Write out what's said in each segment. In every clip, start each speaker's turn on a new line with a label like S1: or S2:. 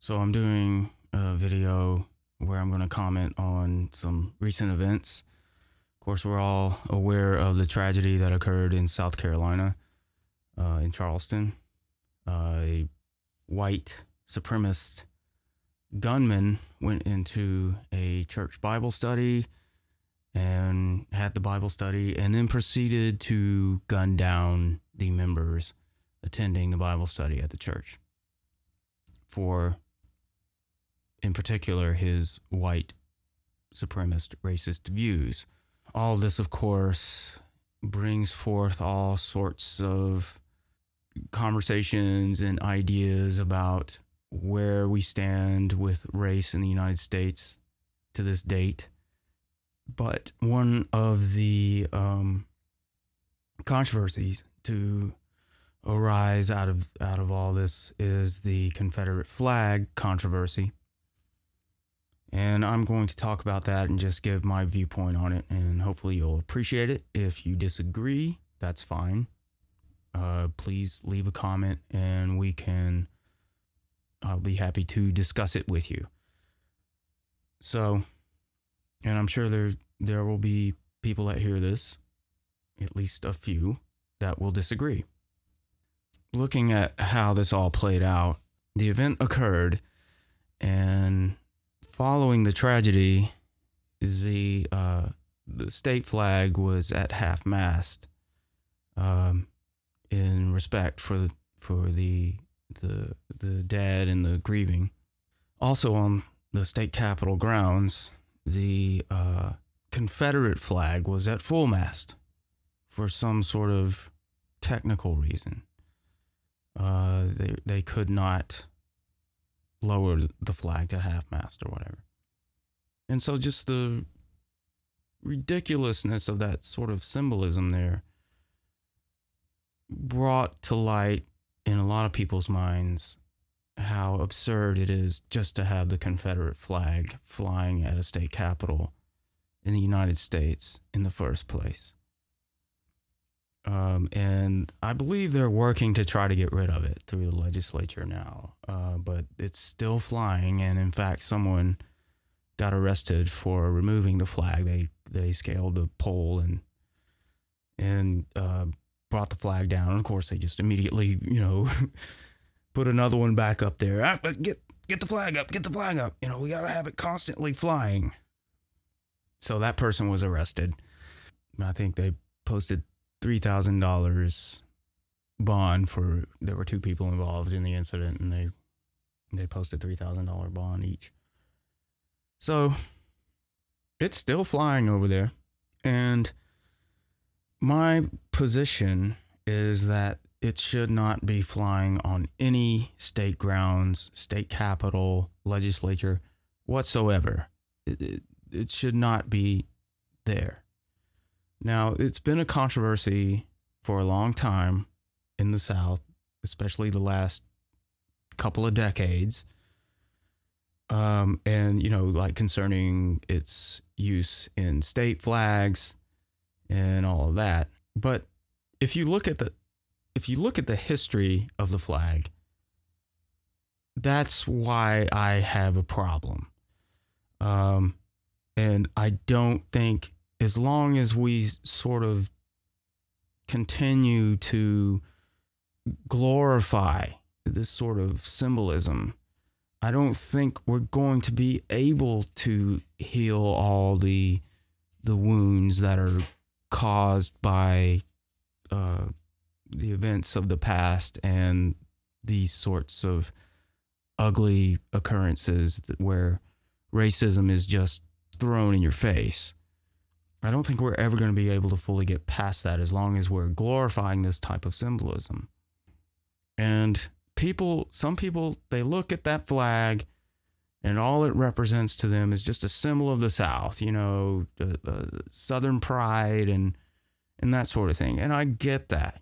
S1: So I'm doing a video where I'm going to comment on some recent events. Of course, we're all aware of the tragedy that occurred in South Carolina, in Charleston. A white supremacist gunman went into a church Bible study and had the Bible study and then proceeded to gun down the members attending the Bible study at the church for, in particular, his white supremacist racist views. All of this, of course, brings forth all sorts of conversations and ideas about where we stand with race in the United States to this date. But one of the controversies to arise out of all this is the Confederate flag controversy. And I'm going to talk about that and just give my viewpoint on it, and hopefully you'll appreciate it. If you disagree, that's fine. Please leave a comment and I'll be happy to discuss it with you. So, and I'm sure there will be people that hear this, at least a few, that will disagree. Looking at how this all played out, the event occurred, and following the tragedy, the state flag was at half-mast, in respect for the dead and the grieving. Also on the state capitol grounds, the Confederate flag was at full mast for some sort of technical reason. They could not lower the flag to half-mast or whatever. And so just the ridiculousness of that sort of symbolism there brought to light in a lot of people's minds how absurd it is just to have the Confederate flag flying at a state capitol in the United States in the first place. And I believe they're working to try to get rid of it through the legislature now, but it's still flying, and in fact someone got arrested for removing the flag. They scaled the pole and brought the flag down, and of course they just immediately, put another one back up there. Get the flag up, get the flag up. We gotta have it constantly flying. So that person was arrested. I think they posted $3,000 bond for, there were two people involved in the incident, and they posted $3,000 bond each. So it's still flying over there, and my position is that it should not be flying on any state grounds, state capitol, legislature whatsoever. It should not be there. Now, it's been a controversy for a long time in the South, especially the last couple of decades. And, like concerning its use in state flags and all of that. But if you look at the history of the flag, that's why I have a problem. And I don't think, as long as we sort of continue to glorify this sort of symbolism, I don't think we're going to be able to heal all the wounds that are caused by the events of the past and these sorts of ugly occurrences where racism is just thrown in your face. I don't think we're ever going to be able to fully get past that as long as we're glorifying this type of symbolism. And some people, they look at that flag and all it represents to them is just a symbol of the South, the Southern pride and that sort of thing. And I get that.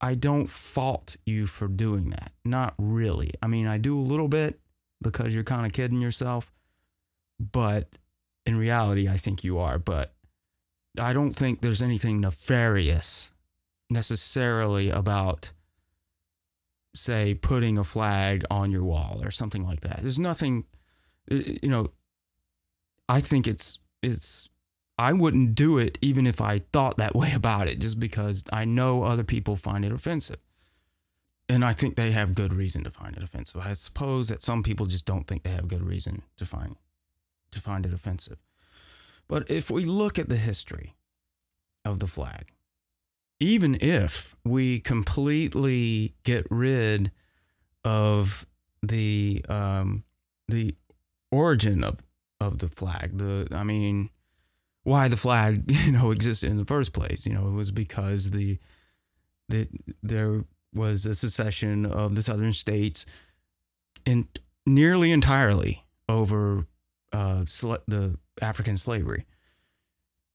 S1: I don't fault you for doing that. Not really. I mean, I do a little bit because you're kind of kidding yourself, but in reality, I think you are. But I don't think there's anything nefarious necessarily about say, putting a flag on your wall or something like that. There's nothing, I think I wouldn't do it even if I thought that way about it, just because I know other people find it offensive. And I think they have good reason to find it offensive. I suppose that some people just don't think they have good reason to find it offensive. But if we look at the history of the flag, even if we completely get rid of the origin of the flag, why the flag existed in the first place, it was because there was a secession of the southern states nearly entirely over the African slavery,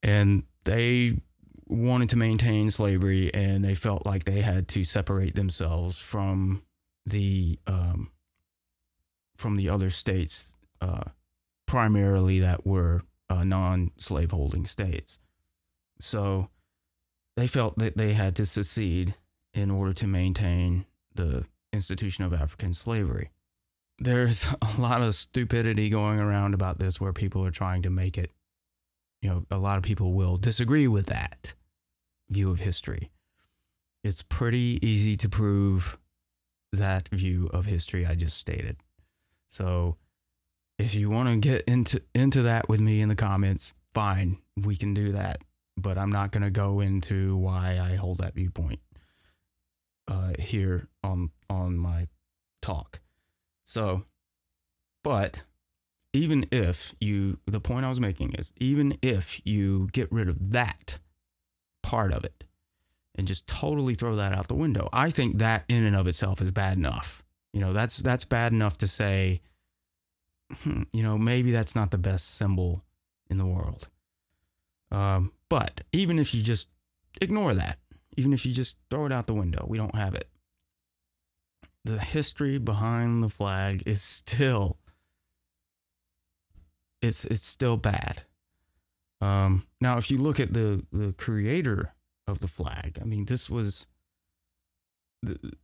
S1: and they wanted to maintain slavery, and they felt like they had to separate themselves from the other states, primarily that were non-slave holding states. So they felt that they had to secede in order to maintain the institution of African slavery. There's a lot of stupidity going around about this, where people are trying to make it, a lot of people will disagree with that view of history. It's pretty easy to prove that view of history I just stated. So if you want to get into that with me in the comments, fine, we can do that. But I'm not going to go into why I hold that viewpoint here on my talk. So, but even if the point I was making is, even if you get rid of that part of it and just totally throw that out the window, I think that in and of itself is bad enough. That's bad enough to say, maybe that's not the best symbol in the world. But even if you just ignore that, even if you just throw it out the window, we don't have it, the history behind the flag is still, it's still bad. Now, if you look at the creator of the flag, this was,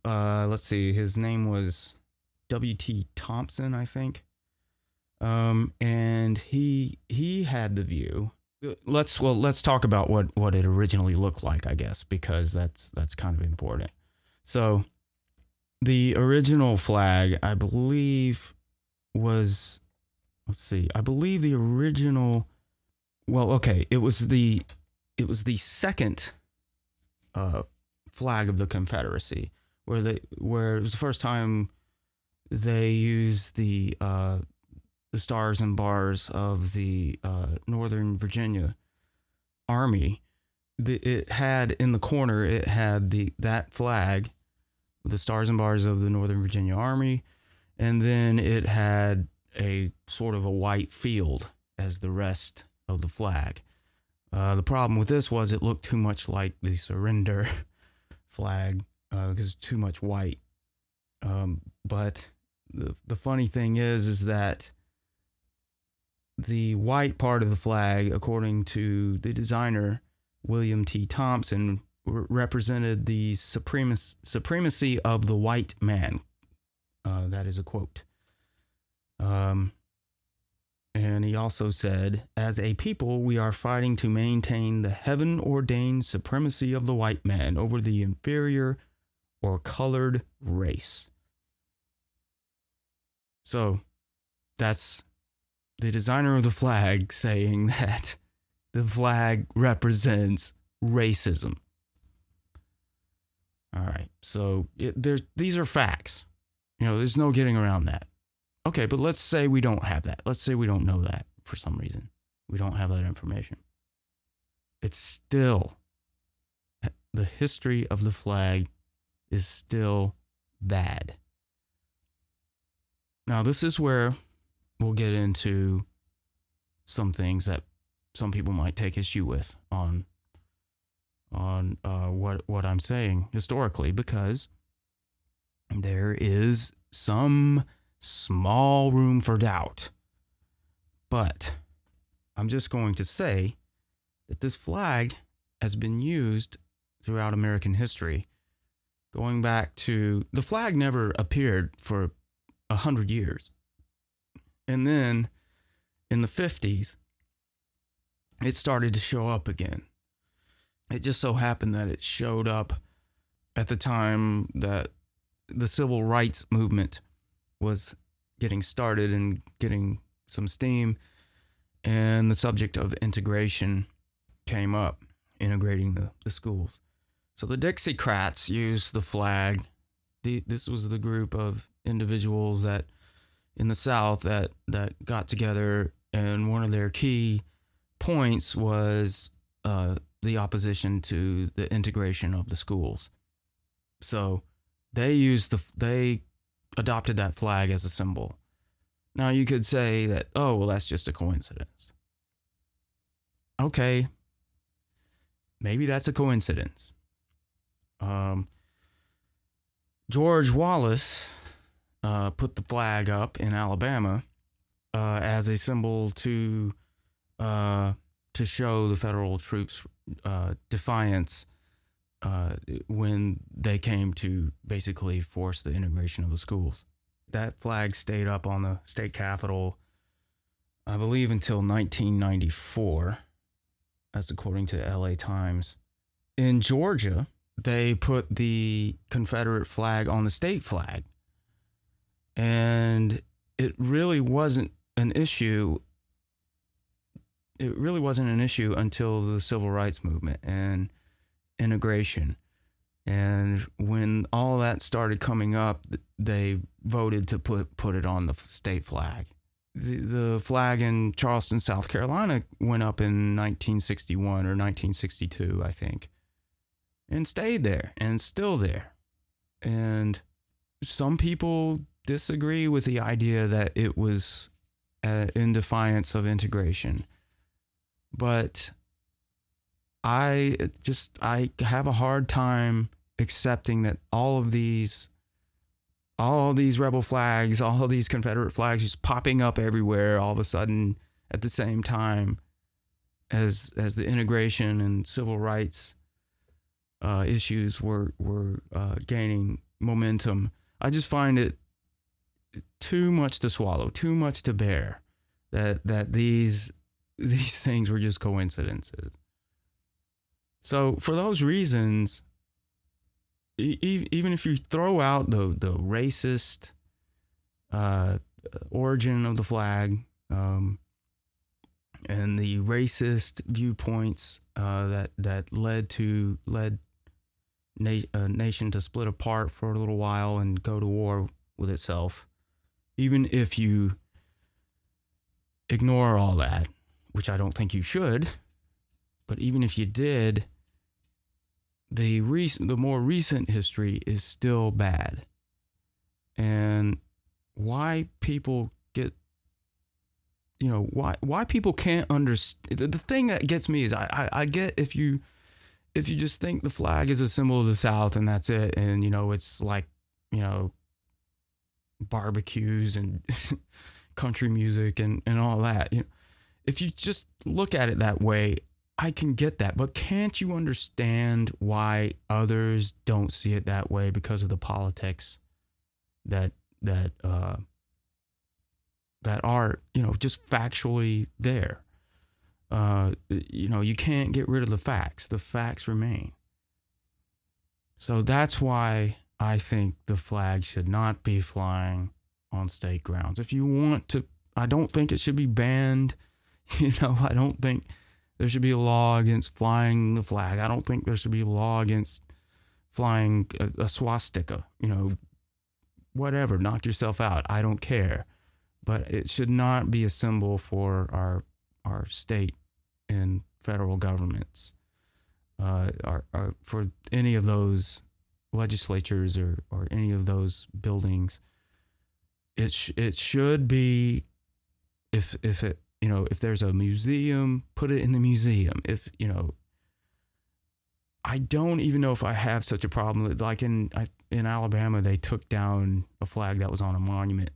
S1: let's see, his name was W.T. Thompson, I think. And he had the view. Let's talk about what it originally looked like, I guess, because that's kind of important. So the original flag, I believe, was, I believe the original, it was the second flag of the Confederacy, where it was the first time they used the stars and bars of the Northern Virginia Army. It had in the corner, it had that flag with the stars and bars of the Northern Virginia Army, and then it had a sort of a white field as the rest of the flag. The problem with this was it looked too much like the surrender flag, because too much white. But the funny thing is that the white part of the flag, according to the designer William T. Thompson, represented the supremacy of the white man. That is a quote. And he also said, "As a people, we are fighting to maintain the heaven-ordained supremacy of the white man over the inferior or colored race." So that's the designer of the flag saying that the flag represents racism. All right, so these are facts. There's no getting around that. Okay, but let's say we don't have that. Let's say we don't know that for some reason. We don't have that information. It's still, the history of the flag is still bad. Now, this is where we'll get into some things that some people might take issue with on what I'm saying historically, because there is some small room for doubt. But I'm just going to say that this flag has been used throughout American history going back to the flag never appeared for 100 years. And then in the 50s, it started to show up again. It just so happened that it showed up at the time that the civil rights movement was getting started and getting some steam, and the subject of integration came up, integrating the schools. So the Dixiecrats used the flag. This was the group of individuals that in the South that got together, and one of their key points was the opposition to the integration of the schools. So they adopted that flag as a symbol. Now you could say that, oh, well, that's just a coincidence. Okay, maybe that's a coincidence. George Wallace put the flag up in Alabama as a symbol to show the federal troops defiance when they came to basically force the integration of the schools. That flag stayed up on the state capitol, I believe, until 1994. That's according to LA Times. In Georgia, they put the Confederate flag on the state flag. And it really wasn't an issue. It really wasn't an issue until the civil rights movement and integration. And when all that started coming up, they voted to put it on the state flag. The flag in Charleston, South Carolina went up in 1961 or 1962, I think, and stayed there and still there. And some people disagree with the idea that it was in defiance of integration. But I have a hard time accepting that all these rebel flags, all of these Confederate flags just popping up everywhere all of a sudden at the same time as the integration and civil rights issues were gaining momentum. I just find it too much to swallow, too much to bear, that these things were just coincidences. So for those reasons, even if you throw out the racist origin of the flag and the racist viewpoints that led a nation to split apart for a little while and go to war with itself, even if you ignore all that, which I don't think you should, but even if you did, the more recent history is still bad. And why people get, why people can't understand. The thing that gets me is I get if you just think the flag is a symbol of the South and that's it, and it's like barbecues and country music and all that. If you just look at it that way, I can get that, but can't you understand why others don't see it that way because of the politics that are just factually there? You can't get rid of the facts. The facts remain. So that's why I think the flag should not be flying on state grounds. If you want to, I don't think it should be banned. I don't think there should be a law against flying the flag. I don't think there should be a law against flying a swastika. Whatever, knock yourself out. I don't care. But it should not be a symbol for our state and federal governments, for any of those legislatures or any of those buildings. It should be, if there's a museum, put it in the museum. I don't even know if I have such a problem. Like in Alabama, they took down a flag that was on a monument.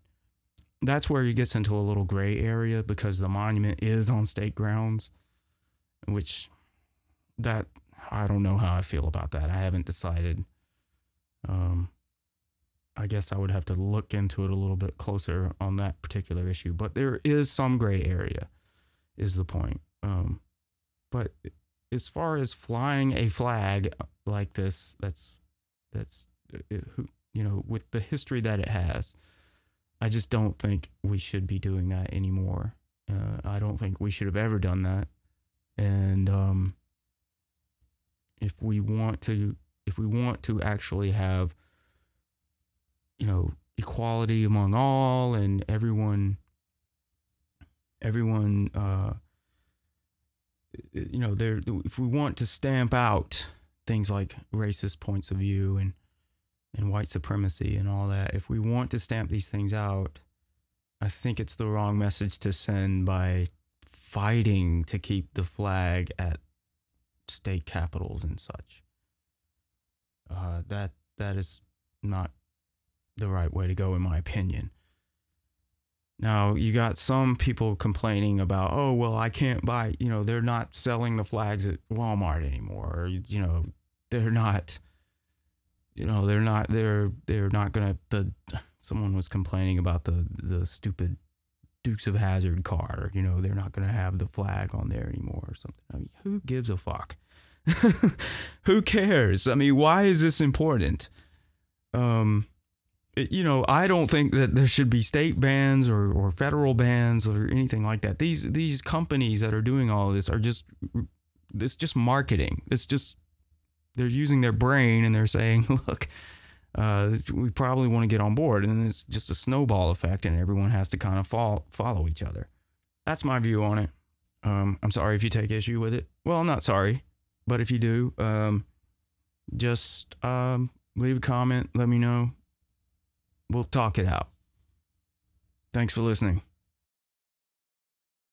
S1: That's where it gets into a little gray area because the monument is on state grounds, which I don't know how I feel about that. I haven't decided. Um, I guess I would have to look into it a little bit closer on that particular issue, but there is some gray area, is the point. But as far as flying a flag like this, that's with the history that it has, I just don't think we should be doing that anymore. I don't think we should have ever done that. And if we want to actually have, equality among all, and everyone there, if we want to stamp out things like racist points of view and white supremacy and all that, if we want to stamp these things out, I think it's the wrong message to send by fighting to keep the flag at state capitals and such. That is not the right way to go, in my opinion. Now, you got some people complaining about, oh, well, I can't buy, they're not selling the flags at Walmart anymore. Or, they're not, they're not going to, someone was complaining about the stupid Dukes of Hazzard car, they're not going to have the flag on there anymore or something. I mean, who gives a fuck? Who cares? I mean, why is this important? I don't think that there should be state bans or federal bans or anything like that. These companies that are doing all of this are just marketing. They're using their brain, and they're saying, look, we probably want to get on board, and then it's just a snowball effect, and everyone has to kind of follow each other. That's my view on it. I'm sorry if you take issue with it. Well, I'm not sorry, but if you do, just leave a comment, let me know. We'll talk it out. Thanks for listening.